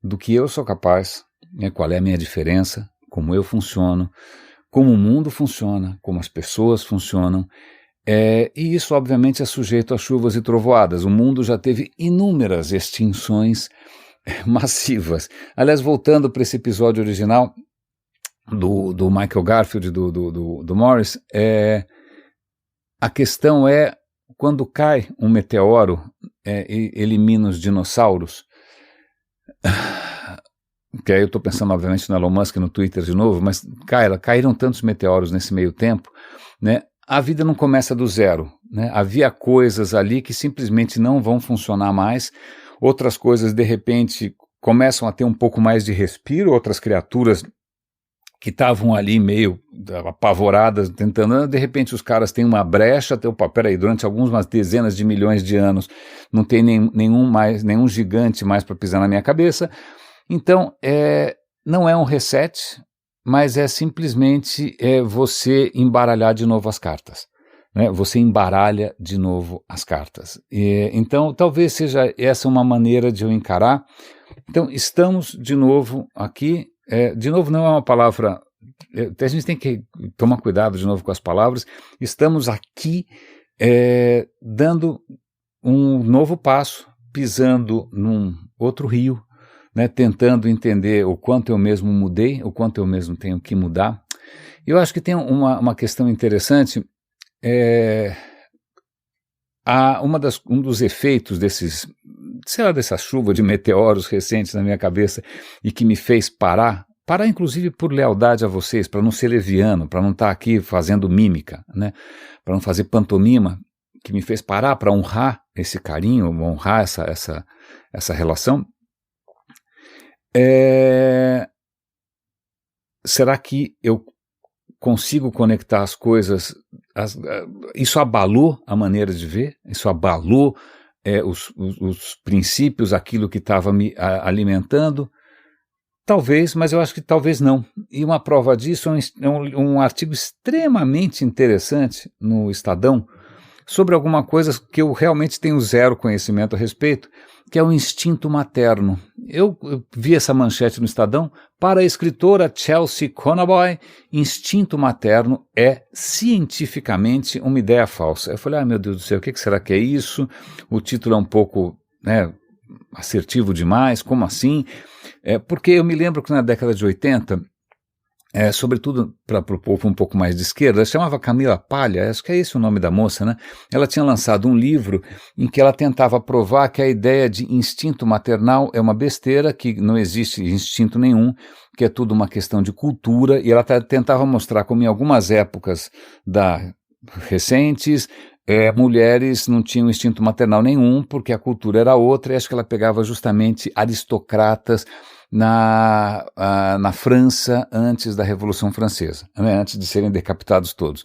Do que eu sou capaz, né, qual é a minha diferença, como eu funciono, como o mundo funciona, como as pessoas funcionam. E isso, obviamente, é sujeito a chuvas e trovoadas. O mundo já teve inúmeras extinções massivas. Aliás, voltando para esse episódio original do Michael Garfield, do Morris, a questão é, quando cai um meteoro e elimina os dinossauros, que aí eu estou pensando, obviamente, no Elon Musk, no Twitter de novo, mas caíram tantos meteoros nesse meio tempo, né? A vida não começa do zero, né? Havia coisas ali que simplesmente não vão funcionar mais, outras coisas de repente começam a ter um pouco mais de respiro, outras criaturas que estavam ali meio apavoradas, tentando, de repente os caras têm uma brecha, peraí, durante algumas dezenas de milhões de anos não tem nenhum gigante mais para pisar na minha cabeça, então não é um reset, mas é simplesmente você embaralhar de novo as cartas, né? Você embaralha de novo as cartas. Então, talvez seja essa uma maneira de eu encarar. Então, estamos de novo aqui. De novo não é uma palavra... A gente tem que tomar cuidado de novo com as palavras. Estamos aqui dando um novo passo, pisando num outro rio, né, tentando entender o quanto eu mesmo mudei, o quanto eu mesmo tenho que mudar. Eu acho que tem uma questão interessante, um dos efeitos dessa chuva de meteoros recentes na minha cabeça e que me fez parar inclusive por lealdade a vocês, para não ser leviano, para não estar aqui fazendo mímica, né, para não fazer pantomima, que me fez parar para honrar esse carinho, honrar essa relação. Será que eu consigo conectar as coisas? Isso abalou a maneira de ver? Isso abalou os princípios, aquilo que estava me alimentando? Talvez, mas eu acho que talvez não. E uma prova disso é um artigo extremamente interessante no Estadão, sobre alguma coisa que eu realmente tenho zero conhecimento a respeito, que é o instinto materno. Eu vi essa manchete no Estadão: para a escritora Chelsea Conaboy, instinto materno é cientificamente uma ideia falsa. Eu falei, meu Deus do céu, o que será que é isso? O título é um pouco, né, assertivo demais, como assim? Porque eu me lembro que na década de 80, sobretudo para o povo um pouco mais de esquerda, ela chamava Camila Palha, acho que é esse o nome da moça, né? Ela tinha lançado um livro em que ela tentava provar que a ideia de instinto maternal é uma besteira, que não existe instinto nenhum, que é tudo uma questão de cultura, e ela tentava mostrar como em algumas épocas recentes, mulheres não tinham instinto maternal nenhum, porque a cultura era outra, e acho que ela pegava justamente aristocratas na França antes da Revolução Francesa, né, antes de serem decapitados todos,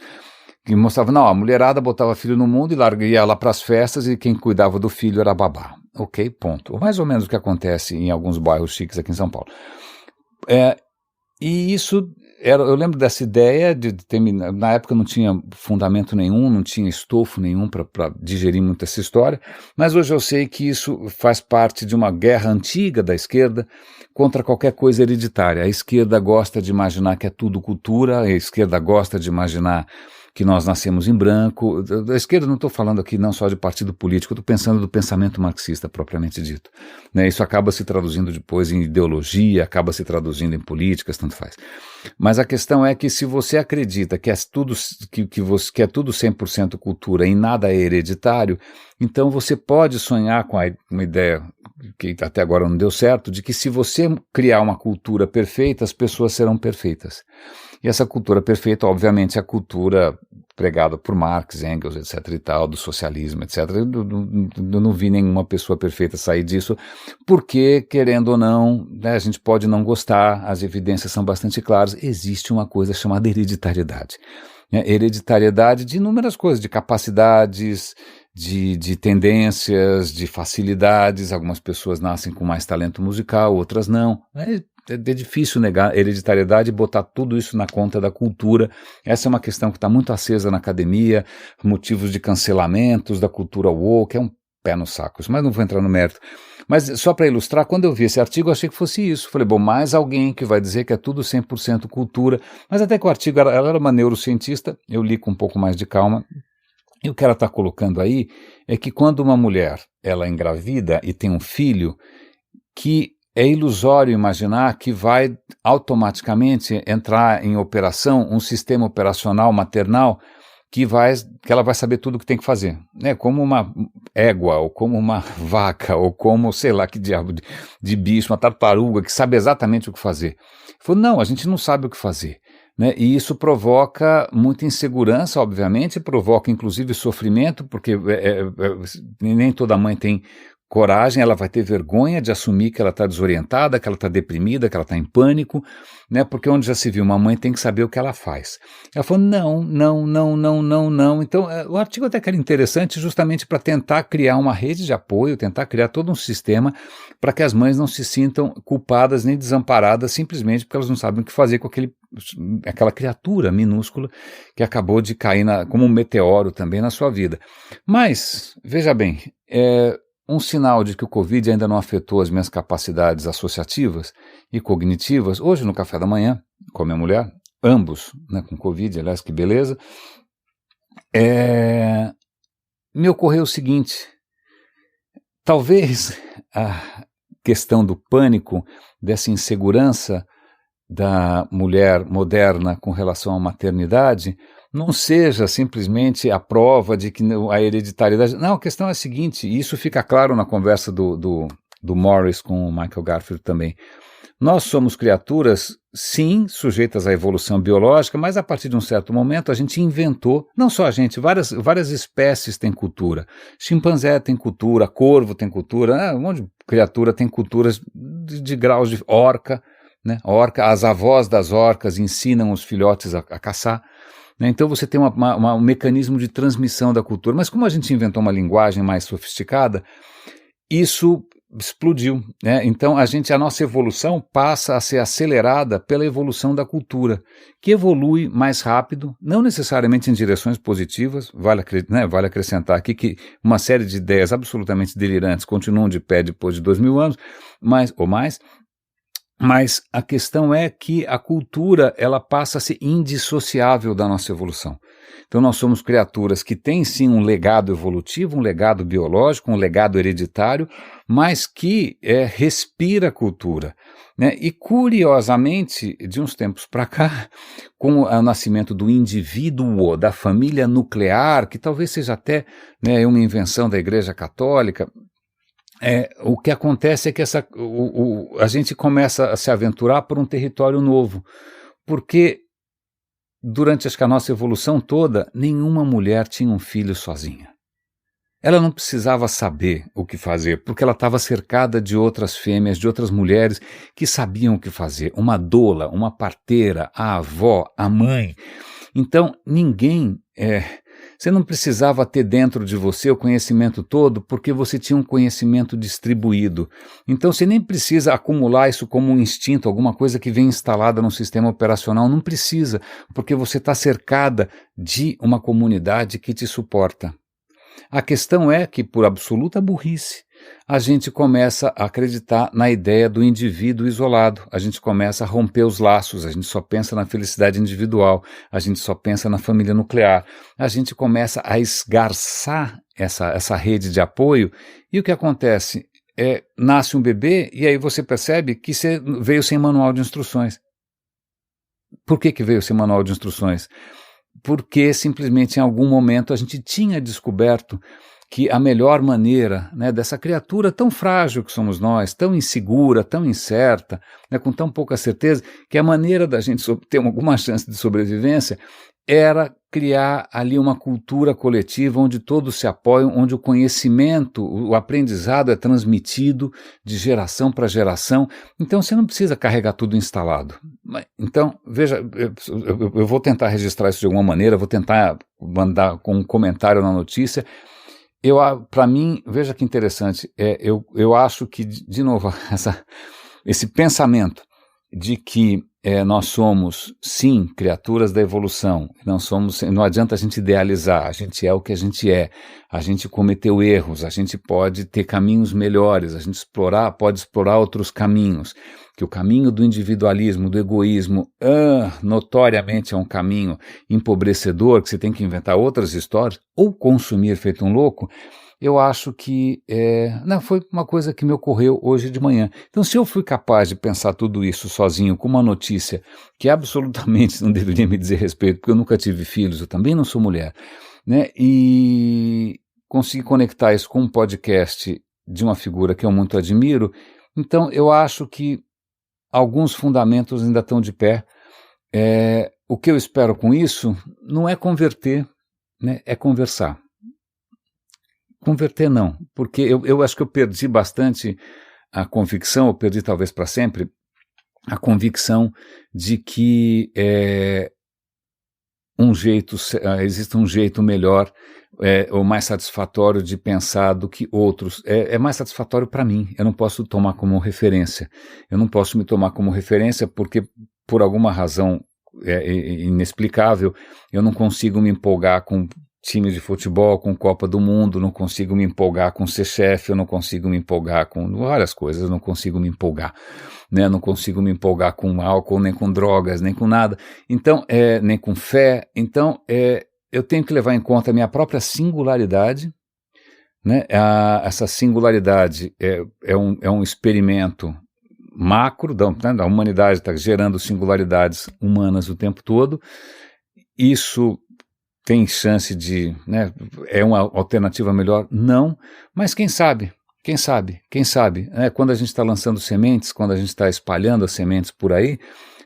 que mostrava, não, a mulherada botava filho no mundo e ia lá para as festas e quem cuidava do filho era a babá. ok, ponto. Mais ou menos o que acontece em alguns bairros chiques aqui em São Paulo. E isso, eu lembro dessa ideia de terminar, na época não tinha fundamento nenhum, não tinha estofo nenhum para digerir muito essa história, mas hoje eu sei que isso faz parte de uma guerra antiga da esquerda contra qualquer coisa hereditária. A esquerda gosta de imaginar que é tudo cultura, a esquerda gosta de imaginar que nós nascemos em branco. Da esquerda não estou falando aqui não só de partido político, estou pensando do pensamento marxista propriamente dito. Né, isso acaba se traduzindo depois em ideologia, acaba se traduzindo em políticas, tanto faz. Mas a questão é que se você acredita que é tudo, que é tudo 100% cultura e nada é hereditário, então você pode sonhar com uma ideia que até agora não deu certo, de que se você criar uma cultura perfeita, as pessoas serão perfeitas. E essa cultura perfeita, obviamente, é a cultura pregada por Marx, Engels, etc. e tal, do socialismo, etc. Eu não vi nenhuma pessoa perfeita sair disso, porque, querendo ou não, né, a gente pode não gostar, as evidências são bastante claras, existe uma coisa chamada hereditariedade. Hereditariedade de inúmeras coisas, de capacidades, de tendências, de facilidades. Algumas pessoas nascem com mais talento musical, outras não. É difícil negar hereditariedade e botar tudo isso na conta da cultura. Essa é uma questão que está muito acesa na academia, motivos de cancelamentos da cultura woke, é um pé no saco, mas não vou entrar no mérito. Mas só para ilustrar, quando eu vi esse artigo, eu achei que fosse isso. Falei, bom, mais alguém que vai dizer que é tudo 100% cultura. Mas até que o artigo, ela era uma neurocientista, eu li com um pouco mais de calma. E o que ela está colocando aí é que quando uma mulher, ela engravida e tem um filho, que é ilusório imaginar que vai automaticamente entrar em operação um sistema operacional maternal que ela vai saber tudo o que tem que fazer, né? Como uma égua, ou como uma vaca, ou como, sei lá, que diabo de bicho, uma tartaruga, que sabe exatamente o que fazer. Falou, não, a gente não sabe o que fazer. Né? E isso provoca muita insegurança, obviamente, provoca inclusive sofrimento, porque nem toda mãe tem coragem, ela vai ter vergonha de assumir que ela está desorientada, que ela está deprimida, que ela está em pânico, né? Porque onde já se viu, uma mãe tem que saber o que ela faz. Ela falou, não. Então, o artigo até que era interessante justamente para tentar criar uma rede de apoio, tentar criar todo um sistema para que as mães não se sintam culpadas nem desamparadas simplesmente porque elas não sabem o que fazer com aquela criatura minúscula que acabou de cair como um meteoro também na sua vida. Mas, veja bem, um sinal de que o Covid ainda não afetou as minhas capacidades associativas e cognitivas, hoje no café da manhã, com a minha mulher, ambos, né, com Covid, aliás, que beleza, me ocorreu o seguinte, talvez a questão do pânico, dessa insegurança da mulher moderna com relação à maternidade, não seja simplesmente a prova de que a hereditariedade... Não, a questão é a seguinte, e isso fica claro na conversa do Morris com o Michael Garfield também. Nós somos criaturas, sim, sujeitas à evolução biológica, mas a partir de um certo momento a gente inventou, não só a gente, várias espécies têm cultura. Chimpanzé tem cultura, corvo tem cultura, um monte de criatura tem culturas de graus de orca, né? As avós das orcas ensinam os filhotes a caçar. Então você tem um mecanismo de transmissão da cultura, mas como a gente inventou uma linguagem mais sofisticada, isso explodiu, né? Então a nossa evolução passa a ser acelerada pela evolução da cultura, que evolui mais rápido, não necessariamente em direções positivas, vale acrescentar aqui que uma série de ideias absolutamente delirantes continuam de pé depois de 2000 anos, ou mais, mas a questão é que a cultura ela passa a ser indissociável da nossa evolução. Então nós somos criaturas que têm sim um legado evolutivo, um legado biológico, um legado hereditário, mas que respira cultura. Né? E curiosamente, de uns tempos para cá, com o nascimento do indivíduo, da família nuclear, que talvez seja até uma invenção da Igreja Católica, o que acontece é que a gente começa a se aventurar por um território novo, porque durante a nossa evolução toda, nenhuma mulher tinha um filho sozinha. Ela não precisava saber o que fazer, porque ela estava cercada de outras fêmeas, de outras mulheres que sabiam o que fazer, uma doula, uma parteira, a avó, a mãe. Então, ninguém Você não precisava ter dentro de você o conhecimento todo, porque você tinha um conhecimento distribuído. Então você nem precisa acumular isso como um instinto, alguma coisa que vem instalada no sistema operacional, não precisa, porque você está cercada de uma comunidade que te suporta. A questão é que, por absoluta burrice, a gente começa a acreditar na ideia do indivíduo isolado, a gente começa a romper os laços, a gente só pensa na felicidade individual, a gente só pensa na família nuclear, a gente começa a esgarçar essa rede de apoio, e o que acontece? Nasce um bebê e aí você percebe que você veio sem manual de instruções. Por que veio sem manual de instruções? Porque simplesmente em algum momento a gente tinha descoberto que a melhor maneira, né, dessa criatura tão frágil que somos nós, tão insegura, tão incerta, né, com tão pouca certeza, que a maneira da gente ter alguma chance de sobrevivência era criar ali uma cultura coletiva onde todos se apoiam, onde o conhecimento, o aprendizado é transmitido de geração para geração. Então você não precisa carregar tudo instalado. Então, veja, eu vou tentar registrar isso de alguma maneira, vou tentar mandar com um comentário na notícia. Para mim, veja que interessante, eu acho que, de novo, esse pensamento de que nós somos, sim, criaturas da evolução, não adianta a gente idealizar, a gente é o que a gente cometeu erros, a gente pode ter caminhos melhores, a gente pode explorar outros caminhos, que o caminho do individualismo, do egoísmo, notoriamente é um caminho empobrecedor, que você tem que inventar outras histórias, ou consumir feito um louco. Eu acho que foi uma coisa que me ocorreu hoje de manhã. Então, se eu fui capaz de pensar tudo isso sozinho, com uma notícia que absolutamente não deveria me dizer respeito, porque eu nunca tive filhos, eu também não sou mulher, né? E consegui conectar isso com um podcast de uma figura que eu muito admiro, então eu acho que alguns fundamentos ainda estão de pé. O que eu espero com isso não é converter, né? É conversar. Converter não, porque eu acho que eu perdi bastante a convicção, eu perdi talvez para sempre, a convicção de que existe um jeito melhor ou mais satisfatório de pensar do que outros. É mais satisfatório para mim, eu não posso tomar como referência, eu não posso me tomar como referência porque por alguma razão inexplicável eu não consigo me empolgar com time de futebol, com Copa do Mundo, não consigo me empolgar com ser chefe, eu não consigo me empolgar com várias coisas, não consigo me empolgar, né? Não consigo me empolgar com álcool, nem com drogas, nem com nada, então, nem com fé, então eu tenho que levar em conta a minha própria singularidade, né? Essa singularidade é um experimento macro, da humanidade está gerando singularidades humanas o tempo todo, isso tem chance de, né, é uma alternativa melhor? Não, mas quem sabe, quando a gente está lançando sementes, quando a gente está espalhando as sementes por aí,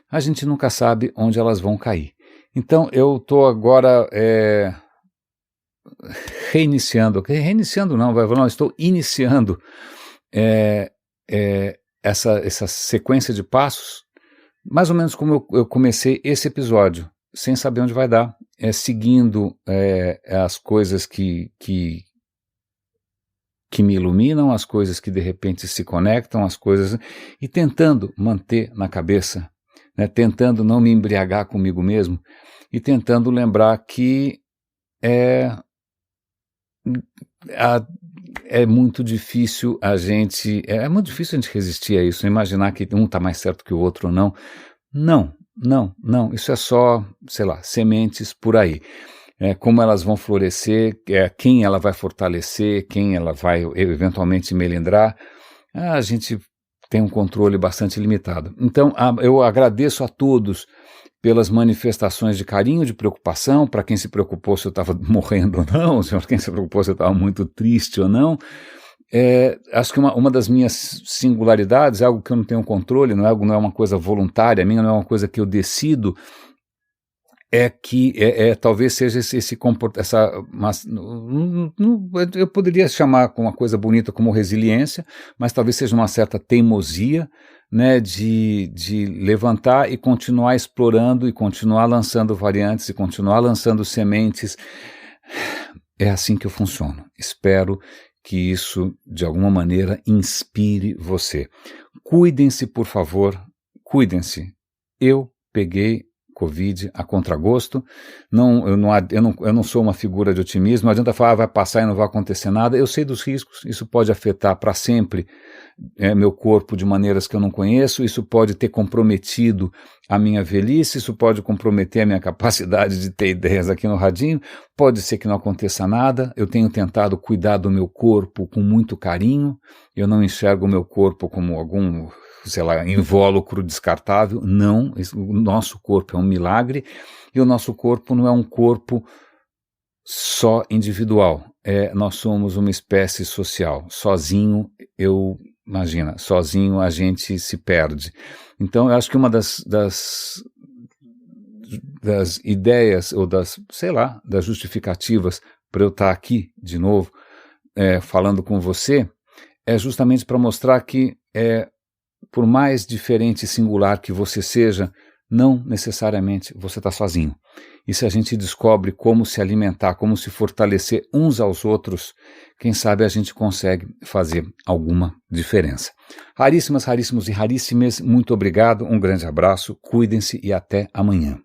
a gente nunca sabe onde elas vão cair. Então eu estou agora estou iniciando essa sequência de passos, mais ou menos como eu comecei esse episódio, sem saber onde vai dar, seguindo as coisas que me iluminam, as coisas que de repente se conectam, as coisas, e tentando manter na cabeça, né, tentando não me embriagar comigo mesmo, e tentando lembrar que é muito difícil a gente resistir a isso, imaginar que um está mais certo que o outro ou não. Não, isso é só, sei lá, sementes por aí. Como elas vão florescer, quem ela vai fortalecer, quem ela vai eventualmente melindrar, a gente tem um controle bastante limitado. Então, eu agradeço a todos pelas manifestações de carinho, de preocupação, para quem se preocupou se eu estava morrendo ou não, para quem se preocupou se eu estava muito triste ou não. Acho que uma das minhas singularidades é algo que eu não tenho controle, não é uma coisa voluntária minha, não é uma coisa que eu decido, que talvez seja esse comportamento, eu poderia chamar com uma coisa bonita como resiliência, mas talvez seja uma certa teimosia, né, de levantar e continuar explorando e continuar lançando variantes e continuar lançando sementes. É assim que eu funciono. Espero que isso, de alguma maneira, inspire você. Cuidem-se, por favor, cuidem-se. Eu peguei Covid a contragosto, eu não sou uma figura de otimismo, não adianta falar, vai passar e não vai acontecer nada, eu sei dos riscos, isso pode afetar para sempre meu corpo de maneiras que eu não conheço, isso pode ter comprometido a minha velhice, isso pode comprometer a minha capacidade de ter ideias aqui no radinho, pode ser que não aconteça nada, eu tenho tentado cuidar do meu corpo com muito carinho, eu não enxergo o meu corpo como algum, sei lá, invólucro descartável, não, o nosso corpo é um milagre, e o nosso corpo não é um corpo só individual, nós somos uma espécie social, sozinho sozinho a gente se perde. Então eu acho que uma das ideias, ou das justificativas para eu estar aqui de novo, falando com você, é justamente para mostrar que por mais diferente e singular que você seja, não necessariamente você está sozinho. E se a gente descobre como se alimentar, como se fortalecer uns aos outros, quem sabe a gente consegue fazer alguma diferença. Raríssimas, raríssimos e raríssimas, muito obrigado, um grande abraço, cuidem-se e até amanhã.